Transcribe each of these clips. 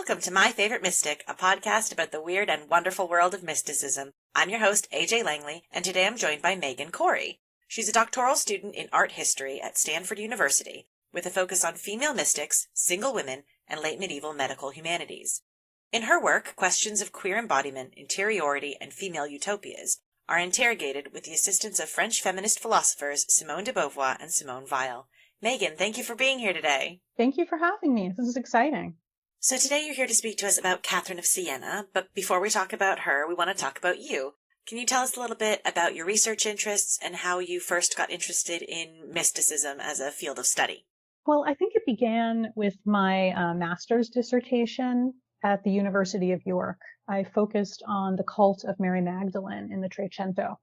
Welcome to My Favorite Mystic, a podcast about the weird and wonderful world of mysticism. I'm your host, AJ Langley, and today I'm joined by Meagan Khoury. She's a doctoral student in art history at Stanford University, with a focus on female mystics, single women, and late medieval medical humanities. In her work, questions of queer embodiment, interiority, and female utopias are interrogated with the assistance of French feminist philosophers Simone de Beauvoir and Simone Weil. Meagan, thank you for being here today. Thank you for having me. This is exciting. So today you're here to speak to us about Catherine of Siena, but before we talk about her, we want to talk about you. Can you tell us a little bit about your research interests and how you first got interested in mysticism as a field of study? Well, I think it began with my master's dissertation at the University of York. I focused on the cult of Mary Magdalene in the Trecento.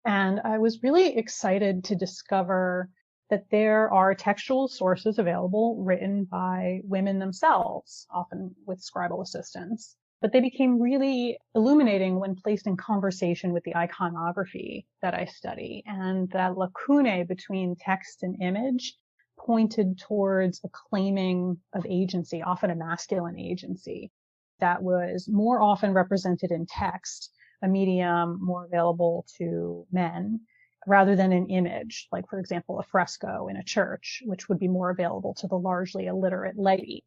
And I was really excited to discover that there are textual sources available written by women themselves, often with scribal assistance. But they became really illuminating when placed in conversation with the iconography that I study. And that lacunae between text and image pointed towards a claiming of agency, often a masculine agency, that was more often represented in text, a medium more available to men, rather than an image, like, for example, a fresco in a church, which would be more available to the largely illiterate laity.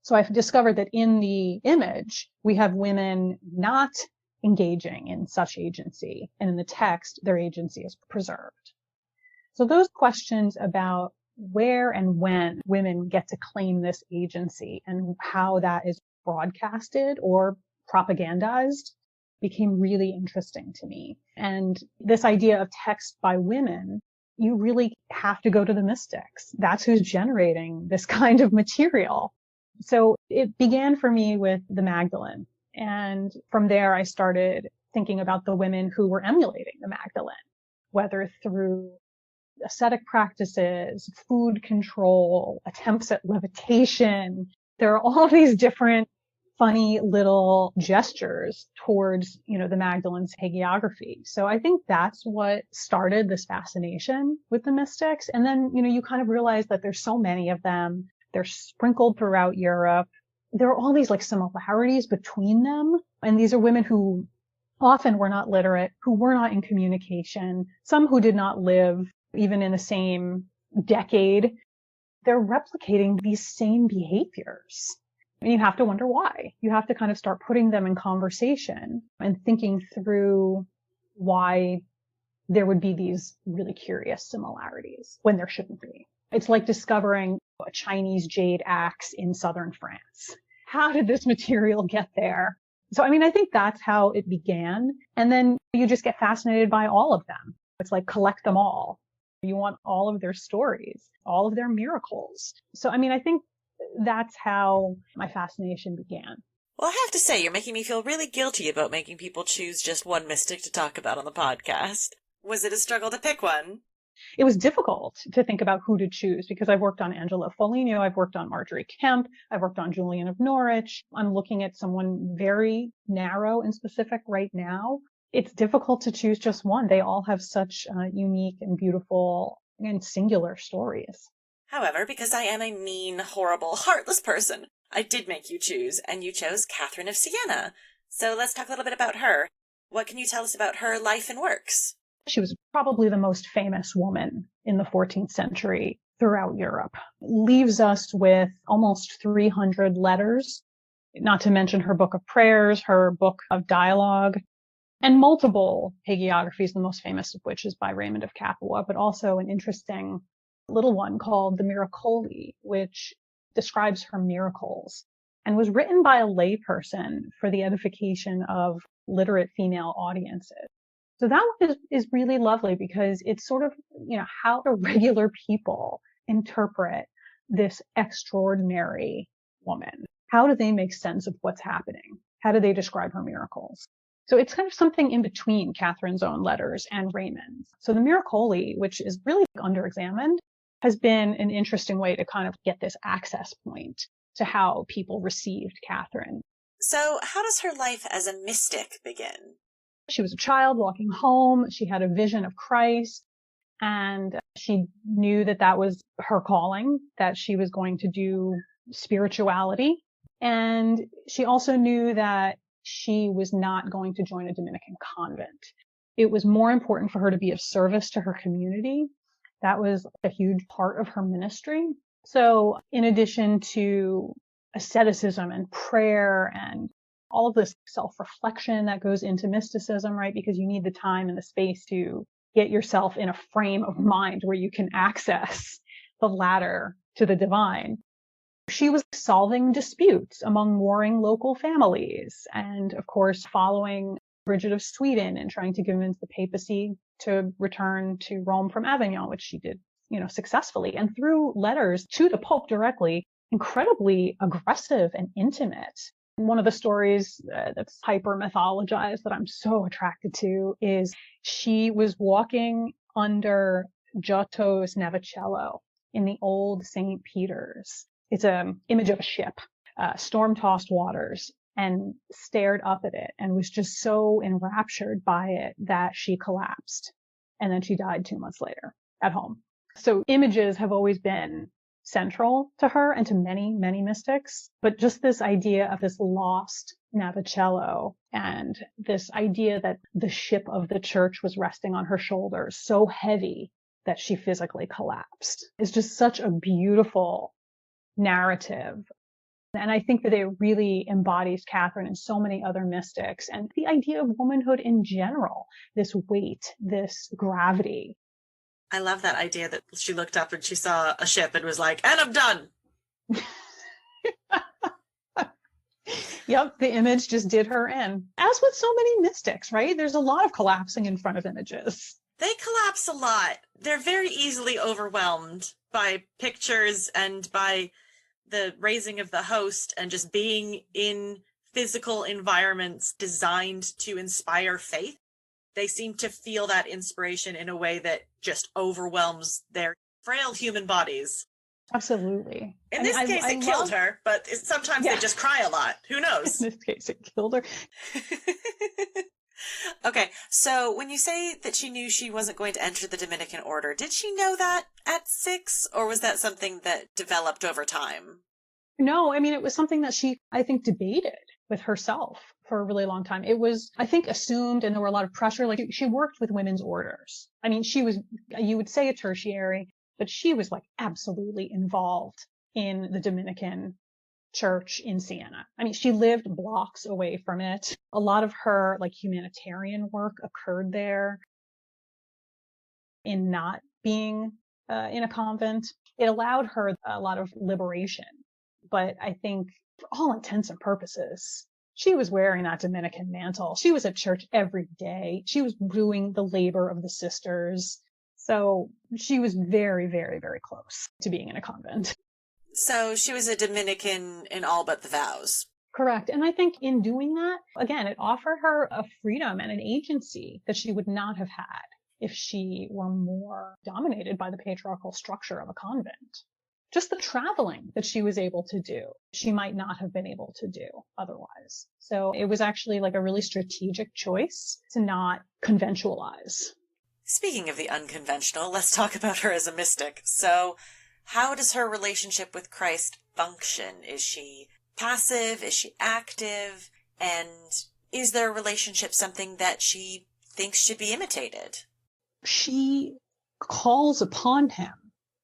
So I've discovered that in the image, we have women not engaging in such agency, and in the text, their agency is preserved. So those questions about where and when women get to claim this agency and how that is broadcasted or propagandized became really interesting to me. And this idea of text by women, you really have to go to the mystics. That's who's generating this kind of material. So it began for me with the Magdalene. And from there, I started thinking about the women who were emulating the Magdalene, whether through ascetic practices, food control, attempts at levitation. There are all these different funny little gestures towards, the Magdalene's hagiography. So I think that's what started this fascination with the mystics. And then, you kind of realize that there's so many of them. They're sprinkled throughout Europe. There are all these similarities between them. And these are women who often were not literate, who were not in communication, some who did not live even in the same decade. They're replicating these same behaviors. And you have to wonder why. You have to kind of start putting them in conversation and thinking through why there would be these really curious similarities when there shouldn't be. It's like discovering a Chinese jade axe in southern France. How did this material get there? So, I think that's how it began. And then you just get fascinated by all of them. It's like collect them all. You want all of their stories, all of their miracles. So, I think that's how my fascination began. Well, I have to say, you're making me feel really guilty about making people choose just one mystic to talk about on the podcast. Was it a struggle to pick one? It was difficult to think about who to choose because I've worked on Angelo Foligno, I've worked on Marjorie Kemp, I've worked on Julian of Norwich. I'm looking at someone very narrow and specific right now. It's difficult to choose just one. They all have such unique and beautiful and singular stories. However, because I am a mean, horrible, heartless person, I did make you choose, and you chose Catherine of Siena. So let's talk a little bit about her. What can you tell us about her life and works? She was probably the most famous woman in the 14th century throughout Europe. Leaves us with almost 300 letters, not to mention her book of prayers, her book of dialogue, and multiple hagiographies, the most famous of which is by Raymond of Capua, but also an interesting little one called the Miracoli, which describes her miracles and was written by a layperson for the edification of literate female audiences. So that one is really lovely because it's sort of, how do regular people interpret this extraordinary woman? How do they make sense of what's happening? How do they describe her miracles? So it's kind of something in between Catherine's own letters and Raymond's. So the Miracoli, which is really under-examined, has been an interesting way to kind of get this access point to how people received Catherine. So how does her life as a mystic begin? She was a child walking home. She had a vision of Christ, and she knew that that was her calling, that she was going to do spirituality. And she also knew that she was not going to join a Dominican convent. It was more important for her to be of service to her community. That was a huge part of her ministry. So in addition to asceticism and prayer and all of this self-reflection that goes into mysticism, right? Because you need the time and the space to get yourself in a frame of mind where you can access the ladder to the divine. She was solving disputes among warring local families and, of course, following Bridget of Sweden and trying to convince the papacy to return to Rome from Avignon, which she did, successfully. And through letters to the Pope directly, incredibly aggressive and intimate. One of the stories that's hyper mythologized that I'm so attracted to is she was walking under Giotto's Navicello in the old St. Peter's. It's an image of a ship, storm-tossed waters, and stared up at it and was just so enraptured by it that she collapsed. And then she died 2 months later at home. So images have always been central to her and to many, many mystics. But just this idea of this lost Navicello and this idea that the ship of the church was resting on her shoulders, so heavy that she physically collapsed, is just such a beautiful narrative. And I think that it really embodies Catherine and so many other mystics and the idea of womanhood in general, this weight, this gravity. I love that idea that she looked up and she saw a ship and was like, and I'm done. Yep, the image just did her in. As with so many mystics, right? There's a lot of collapsing in front of images. They collapse a lot. They're very easily overwhelmed by pictures and by the raising of the host and just being in physical environments designed to inspire faith. They seem to feel that inspiration in a way that just overwhelms their frail human bodies. Absolutely. In this case, it killed her, but sometimes they just cry a lot. Who knows? In this case, it killed her. Okay, so when you say that she knew she wasn't going to enter the Dominican order, did she know that at 6, or was that something that developed over time? No, I mean, it was something that she, I think, debated with herself for a really long time. It was, I think, assumed, and there were a lot of pressure. Like, she worked with women's orders. I mean, she was, you would say a tertiary, but she was like absolutely involved in the Dominican church in Siena. I mean, she lived blocks away from it. A lot of her like humanitarian work occurred there. In not being in a convent, it allowed her a lot of liberation. But I think for all intents and purposes, she was wearing that Dominican mantle. She was at church every day. She was doing the labor of the sisters. So she was very, very, very close to being in a convent. So she was a Dominican in all but the vows. Correct. And I think in doing that, again, it offered her a freedom and an agency that she would not have had if she were more dominated by the patriarchal structure of a convent. Just the traveling that she was able to do, she might not have been able to do otherwise. So it was actually like a really strategic choice to not conventualize. Speaking of the unconventional, let's talk about her as a mystic. So how does her relationship with Christ function? Is she passive? Is she active? And is their relationship something that she thinks should be imitated? She calls upon him,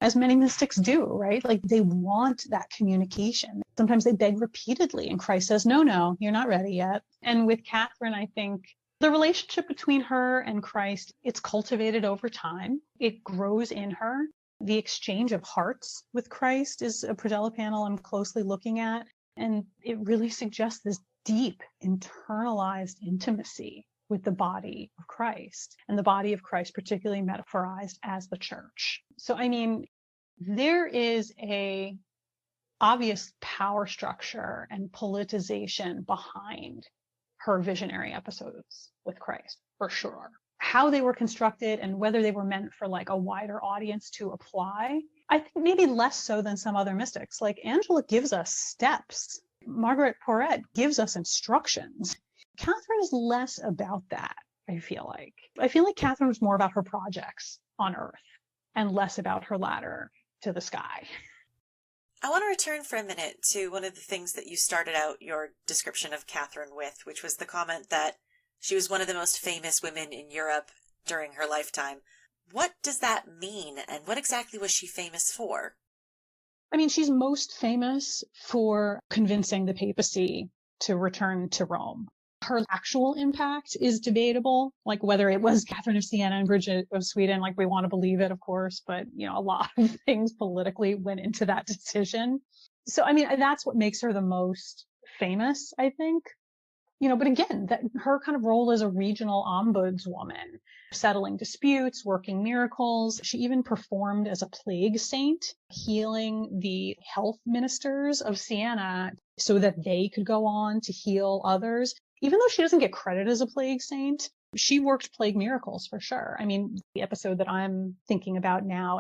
as many mystics do, right? Like they want that communication. Sometimes they beg repeatedly, and Christ says, no, you're not ready yet. And with Catherine, I think the relationship between her and Christ, it's cultivated over time. It grows in her. The exchange of hearts with Christ is a predella panel I'm closely looking at. And it really suggests this deep, internalized intimacy with the body of Christ, and the body of Christ particularly metaphorized as the church. So, I mean, there is a obvious power structure and politicization behind her visionary episodes with Christ, for sure. How they were constructed and whether they were meant for like a wider audience to apply, I think maybe less so than some other mystics. Like Angela gives us steps. Margaret Porret gives us instructions. Catherine is less about that, I feel like. I feel like Catherine was more about her projects on Earth and less about her ladder to the sky. I want to return for a minute to one of the things that you started out your description of Catherine with, which was the comment that she was one of the most famous women in Europe during her lifetime. What does that mean, and what exactly was she famous for? I mean, she's most famous for convincing the papacy to return to Rome. Her actual impact is debatable, like whether it was Catherine of Siena and Bridget of Sweden, like we want to believe it, of course, but a lot of things politically went into that decision. So, I mean, that's what makes her the most famous, I think. But again, that her kind of role as a regional ombudswoman, settling disputes, working miracles. She even performed as a plague saint, healing the health ministers of Siena so that they could go on to heal others. Even though she doesn't get credit as a plague saint, she worked plague miracles for sure. I mean, the episode that I'm thinking about now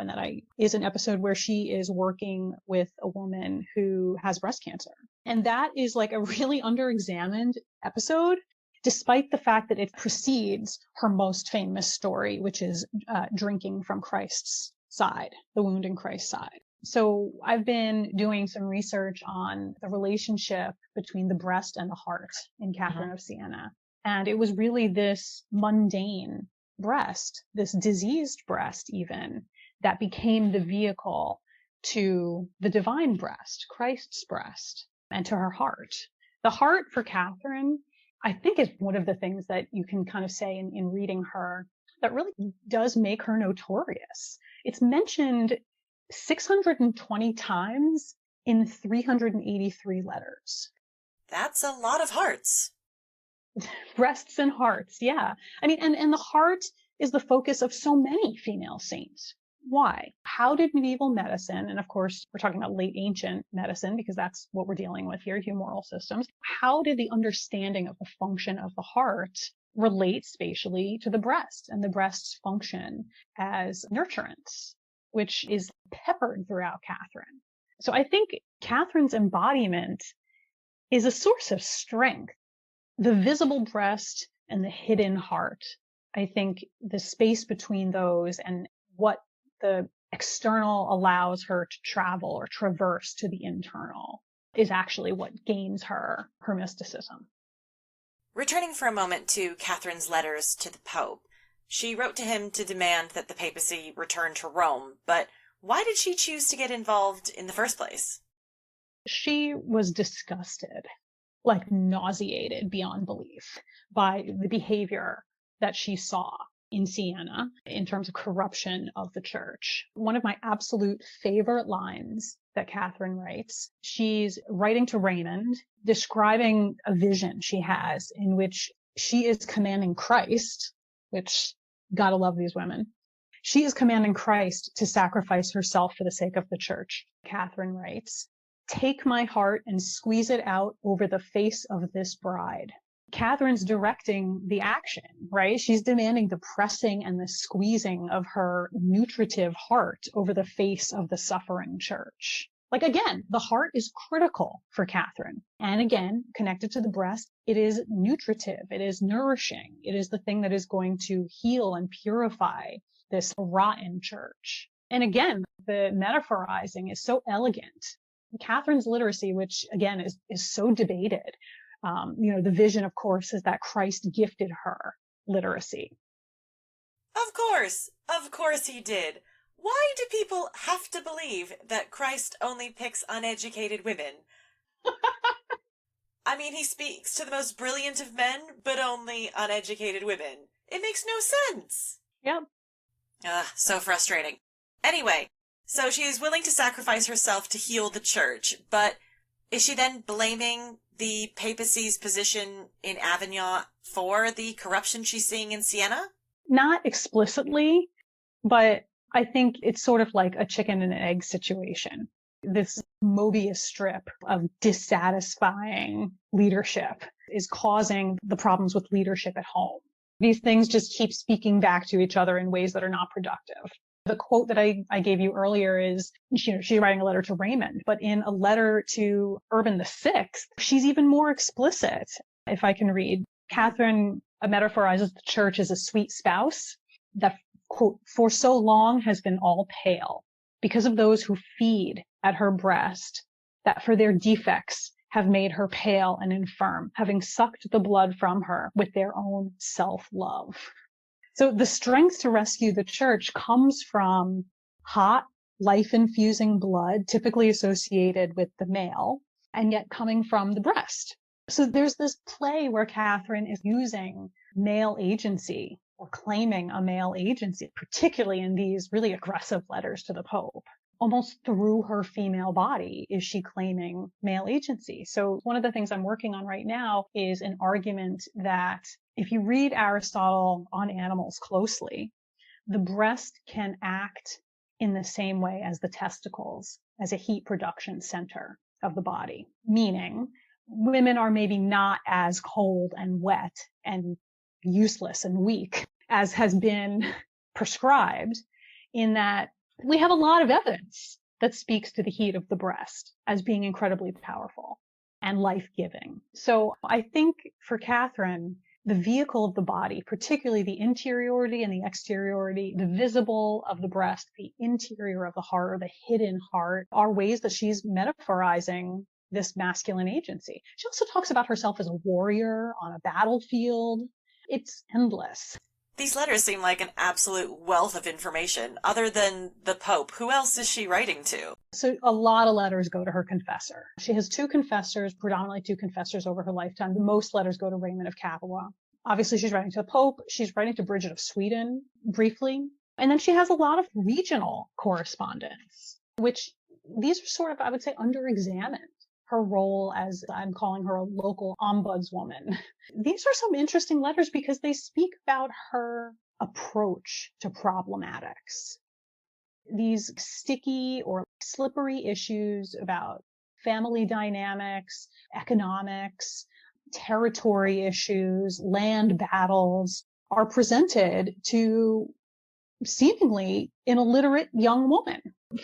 is an episode where she is working with a woman who has breast cancer. And that is like a really underexamined episode, despite the fact that it precedes her most famous story, which is drinking from Christ's side, the wound in Christ's side. So I've been doing some research on the relationship between the breast and the heart in Catherine of Siena. And it was really this mundane breast, this diseased breast even, that became the vehicle to the divine breast, Christ's breast, and to her heart. The heart for Catherine, I think, is one of the things that you can kind of say in reading her that really does make her notorious. It's mentioned 620 times in 383 letters. That's a lot of hearts. Breasts and hearts, yeah. I mean, and the heart is the focus of so many female saints. Why? How did medieval medicine, and of course, we're talking about late ancient medicine because that's what we're dealing with here, humoral systems. How did the understanding of the function of the heart relate spatially to the breast and the breast's function as nurturance, which is peppered throughout Catherine? So I think Catherine's embodiment is a source of strength. The visible breast and the hidden heart. I think the space between those and what the external allows her to travel or traverse to the internal is actually what gains her mysticism. Returning for a moment to Catherine's letters to the Pope, she wrote to him to demand that the papacy return to Rome, but why did she choose to get involved in the first place? She was disgusted, like nauseated beyond belief by the behavior that she saw in Siena in terms of corruption of the church. One of my absolute favorite lines that Catherine writes, she's writing to Raymond, describing a vision she has in which she is commanding Christ, which gotta love these women. She is commanding Christ to sacrifice herself for the sake of the church. Catherine writes, "Take my heart and squeeze it out over the face of this bride." Catherine's directing the action, right? She's demanding the pressing and the squeezing of her nutritive heart over the face of the suffering church. Like, again, the heart is critical for Catherine. And again, connected to the breast, it is nutritive. It is nourishing. It is the thing that is going to heal and purify this rotten church. And again, the metaphorizing is so elegant. Catherine's literacy, which again is so debated, the vision, of course, is that Christ gifted her literacy. Of course he did. Why do people have to believe that Christ only picks uneducated women? I mean, he speaks to the most brilliant of men, but only uneducated women. It makes no sense. Yep. So frustrating. Anyway, so she is willing to sacrifice herself to heal the church, but is she then blaming the papacy's position in Avignon for the corruption she's seeing in Siena? Not explicitly, but I think it's sort of like a chicken and egg situation. This Mobius strip of dissatisfying leadership is causing the problems with leadership at home. These things just keep speaking back to each other in ways that are not productive. The quote that I gave you earlier is, she's writing a letter to Raymond, but in a letter to Urban VI, she's even more explicit. If I can read, Catherine metaphorizes the church as a sweet spouse that, quote, "for so long has been all pale. because of those who feed at her breast, that for their defects have made her pale and infirm, having sucked the blood from her with their own self-love. So the strength to rescue the church comes from hot, life-infusing blood, typically associated with the male, and yet coming from the breast. So there's this play where Catherine is using male agency or claiming a male agency, particularly in these really aggressive letters to the Pope. Almost through her female body is she claiming male agency. So one of the things I'm working on right now is an argument that if you read Aristotle on animals closely, the breast can act in the same way as the testicles, as a heat production center of the body, meaning women are maybe not as cold and wet and useless and weak as has been prescribed, in that we have a lot of evidence that speaks to the heat of the breast as being incredibly powerful and life-giving. So I think for Catherine, the vehicle of the body, particularly the interiority and the exteriority, the visible of the breast, the interior of the heart, or the hidden heart, are ways that she's metaphorizing this masculine agency. She also talks about herself as a warrior on a battlefield. It's endless. These letters seem like an absolute wealth of information. Other than the Pope, who else is she writing to? So a lot of letters go to her confessor. She has two confessors, predominantly two confessors over her lifetime. The most letters go to Raymond of Capua. Obviously, she's writing to the Pope. She's writing to Bridget of Sweden briefly. And then she has a lot of regional correspondence, which these are sort of, I would say, under-examined. Her role as, I'm calling her, a local ombudswoman. These are some interesting letters because they speak about her approach to problematics. These sticky or slippery issues about family dynamics, economics, territory issues, land battles are presented to seemingly an illiterate young woman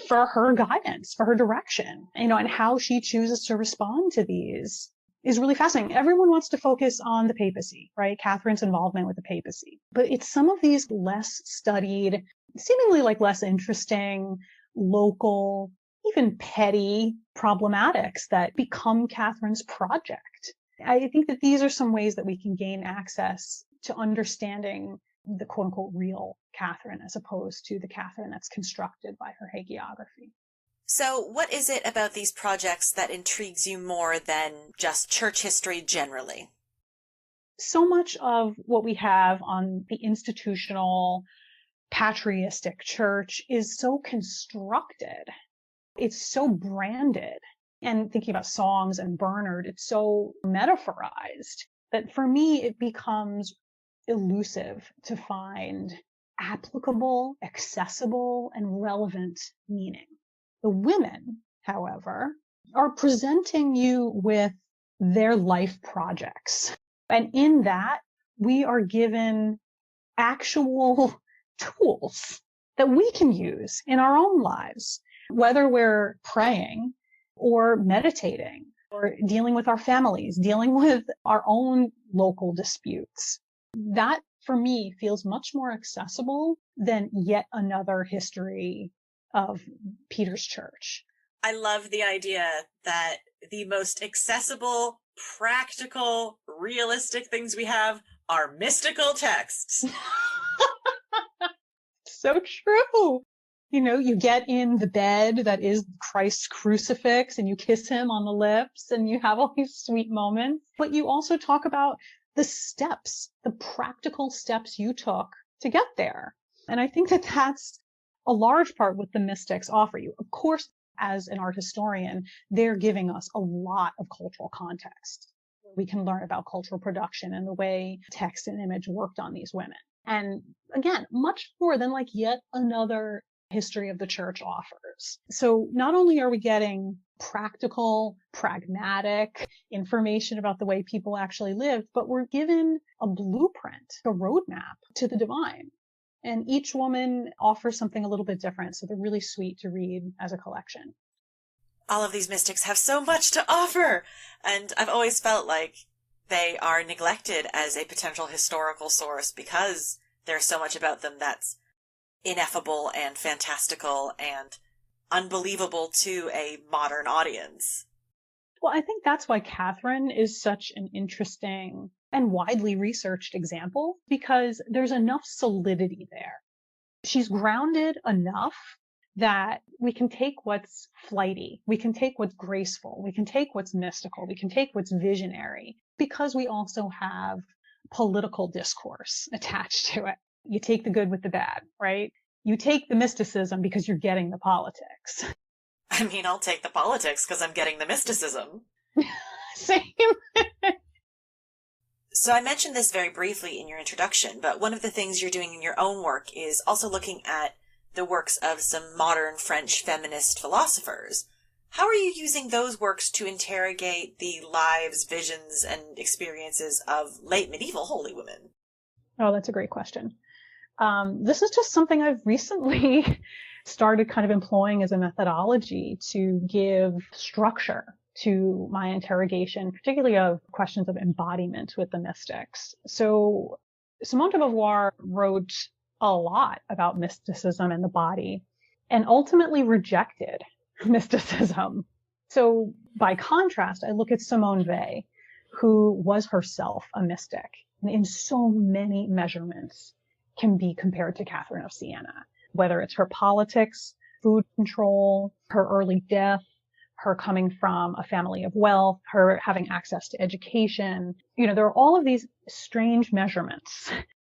for her guidance, for her direction, and how she chooses to respond to these is really fascinating. Everyone wants to focus on the papacy, right? Catherine's involvement with the papacy. But it's some of these less studied, seemingly like less interesting, local, even petty problematics that become Catherine's project. I think that these are some ways that we can gain access to understanding the quote unquote real Catherine as opposed to the Catherine that's constructed by her hagiography. So what is it about these projects that intrigues you more than just church history generally? So much of what we have on the institutional patristic church is so constructed. It's so branded. And thinking about Songs and Bernard, it's so metaphorized that for me, it becomes elusive to find applicable, accessible, and relevant meaning. The women, however, are presenting you with their life projects. And in that, we are given actual tools that we can use in our own lives, whether we're praying or meditating or dealing with our families, dealing with our own local disputes. That, for me, feels much more accessible than yet another history of Peter's church. I love the idea that the most accessible, practical, realistic things we have are mystical texts. So true. You get in the bed that is Christ's crucifix and you kiss him on the lips and you have all these sweet moments. But you also talk about the steps, the practical steps you took to get there. And I think that that's a large part what the mystics offer you. Of course, as an art historian, they're giving us a lot of cultural context. We can learn about cultural production and the way text and image worked on these women. And again, much more than like yet another history of the church offers. So not only are we getting practical, pragmatic information about the way people actually lived, but we're given a blueprint, a roadmap to the divine. And each woman offers something a little bit different. So they're really sweet to read as a collection. All of these mystics have so much to offer. And I've always felt like they are neglected as a potential historical source because there's so much about them that's ineffable and fantastical and unbelievable to a modern audience. Well, I think that's why Catherine is such an interesting and widely researched example, because there's enough solidity there. She's grounded enough that we can take what's flighty, we can take what's graceful, we can take what's mystical, we can take what's visionary, because we also have political discourse attached to it. You take the good with the bad, right? You take the mysticism because you're getting the politics. I mean, I'll take the politics because I'm getting the mysticism. Same. So I mentioned this very briefly in your introduction, but one of the things you're doing in your own work is also looking at the works of some modern French feminist philosophers. How are you using those works to interrogate the lives, visions, and experiences of late medieval holy women? Oh, that's a great question. This is just something I've recently started kind of employing as a methodology to give structure to my interrogation, particularly of questions of embodiment with the mystics. So Simone de Beauvoir wrote a lot about mysticism and the body and ultimately rejected mysticism. So by contrast, I look at Simone Weil, who was herself a mystic and in so many measurements can be compared to Catherine of Siena, whether it's her politics, food control, her early death, her coming from a family of wealth, her having access to education. There are all of these strange measurements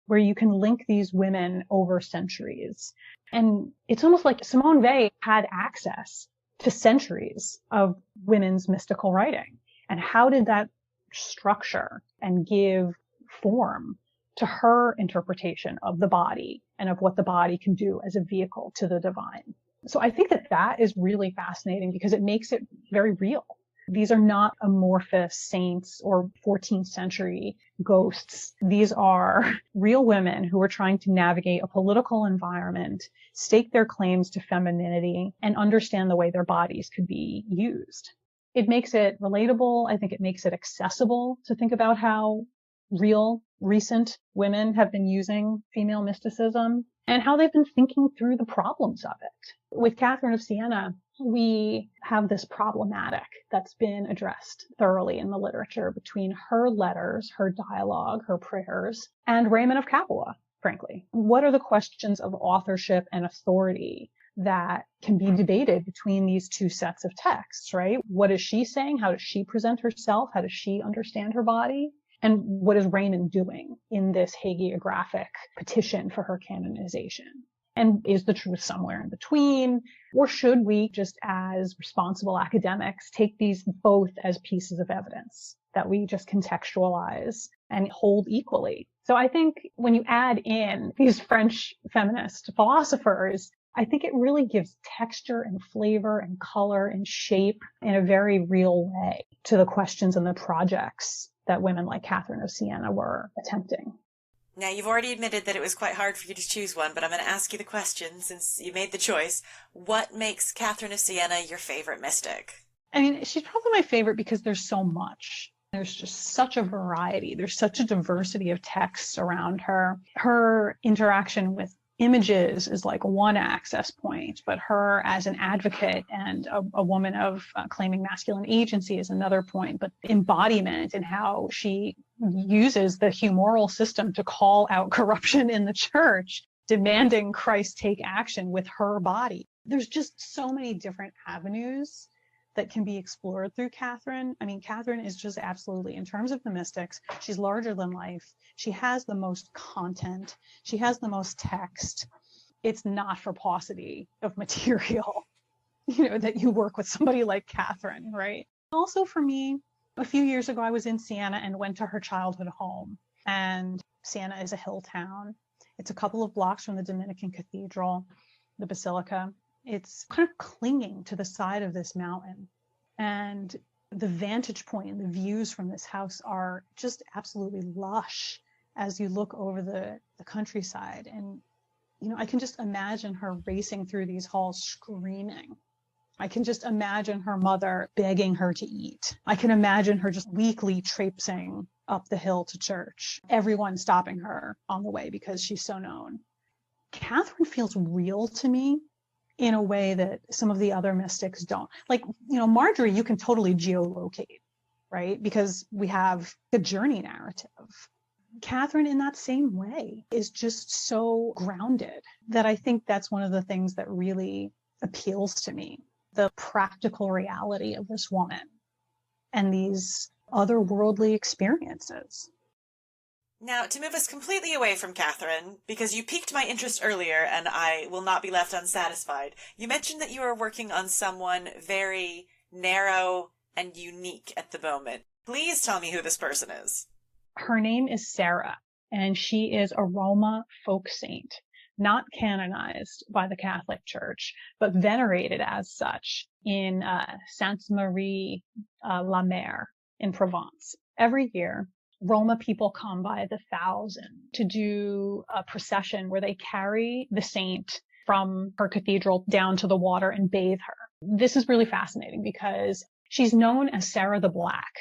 where you can link these women over centuries. And it's almost like Simone Weil had access to centuries of women's mystical writing. And how did that structure and give form to her interpretation of the body and of what the body can do as a vehicle to the divine? So I think that is really fascinating because it makes it very real. These are not amorphous saints or 14th century ghosts. These are real women who are trying to navigate a political environment, stake their claims to femininity, and understand the way their bodies could be used. It makes it relatable. I think it makes it accessible to think about how real, recent women have been using female mysticism and how they've been thinking through the problems of it. With Catherine of Siena, we have this problematic that's been addressed thoroughly in the literature between her letters, her dialogue, her prayers, and Raymond of Capua, frankly. What are the questions of authorship and authority that can be debated between these two sets of texts, right? What is she saying? How does she present herself? How does she understand her body? And what is Raymond doing in this hagiographic petition for her canonization? And is the truth somewhere in between? Or should we, just as responsible academics, take these both as pieces of evidence that we just contextualize and hold equally? So I think when you add in these French feminist philosophers, I think it really gives texture and flavor and color and shape in a very real way to the questions and the projects that women like Catherine of Siena were attempting. Now, you've already admitted that it was quite hard for you to choose one, but I'm going to ask you the question since you made the choice. What makes Catherine of Siena your favorite mystic? I mean, she's probably my favorite because there's so much. There's just such a variety. There's such a diversity of texts around her. Her interaction with images is like one access point, but her as an advocate and a woman of claiming masculine agency is another point. But embodiment and how she uses the humoral system to call out corruption in the church, demanding Christ take action with her body. There's just so many different avenues that can be explored through Catherine. I mean, Catherine is just absolutely, in terms of the mystics, she's larger than life. She has the most content. She has the most text. It's not for paucity of material, that you work with somebody like Catherine, right? Also for me, a few years ago, I was in Siena and went to her childhood home. And Siena is a hill town. It's a couple of blocks from the Dominican cathedral, the basilica. It's kind of clinging to the side of this mountain. And the vantage point and the views from this house are just absolutely lush as you look over the countryside. And, I can just imagine her racing through these halls screaming. I can just imagine her mother begging her to eat. I can imagine her just weakly traipsing up the hill to church, everyone stopping her on the way because she's so known. Catherine feels real to me in a way that some of the other mystics don't. Like, Marjorie, you can totally geolocate, right? Because we have the journey narrative. Catherine, in that same way, is just so grounded that I think that's one of the things that really appeals to me. The practical reality of this woman and these otherworldly experiences. Now, to move us completely away from Catherine, because you piqued my interest earlier and I will not be left unsatisfied, you mentioned that you are working on someone very narrow and unique at the moment. Please tell me who this person is. Her name is Sara, and she is a Roma folk saint, not canonized by the Catholic Church, but venerated as such in Saintes-Maries-de-la-Mer in Provence. Every year, Roma people come by the thousand to do a procession where they carry the saint from her cathedral down to the water and bathe her. This is really fascinating because she's known as Sara the Black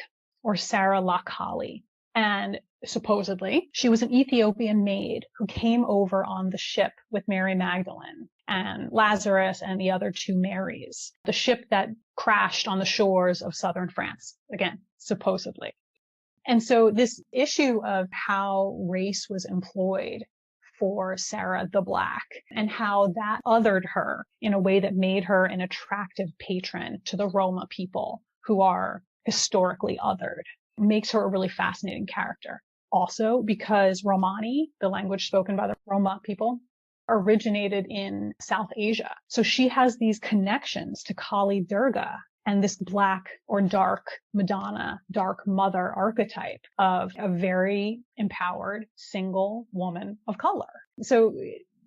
or Sara la Kali. And supposedly she was an Ethiopian maid who came over on the ship with Mary Magdalene and Lazarus and the other two Marys, the ship that crashed on the shores of southern France. Again, supposedly. And so this issue of how race was employed for Sara the Black and how that othered her in a way that made her an attractive patron to the Roma people who are historically othered makes her a really fascinating character. Also, because Romani, the language spoken by the Roma people, originated in South Asia. So she has these connections to Kali Durga and this black or dark Madonna, dark mother archetype of a very empowered single woman of color. So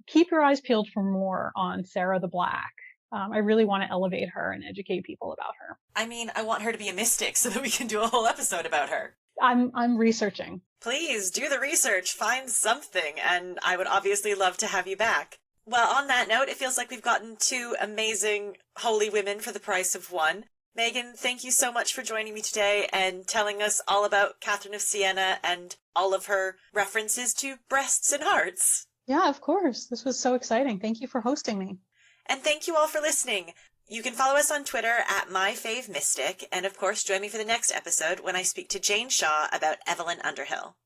keep your eyes peeled for more on Sara the Black. I really want to elevate her and educate people about her. I mean, I want her to be a mystic so that we can do a whole episode about her. I'm researching. Please do the research, find something, and I would obviously love to have you back. Well, on that note, it feels like we've gotten two amazing holy women for the price of one. Meagan, thank you so much for joining me today and telling us all about Catherine of Siena and all of her references to breasts and hearts. Yeah, of course. This was so exciting. Thank you for hosting me. And thank you all for listening. You can follow us on Twitter at MyFaveMystic, and of course join me for the next episode when I speak to Jane Shaw about Evelyn Underhill.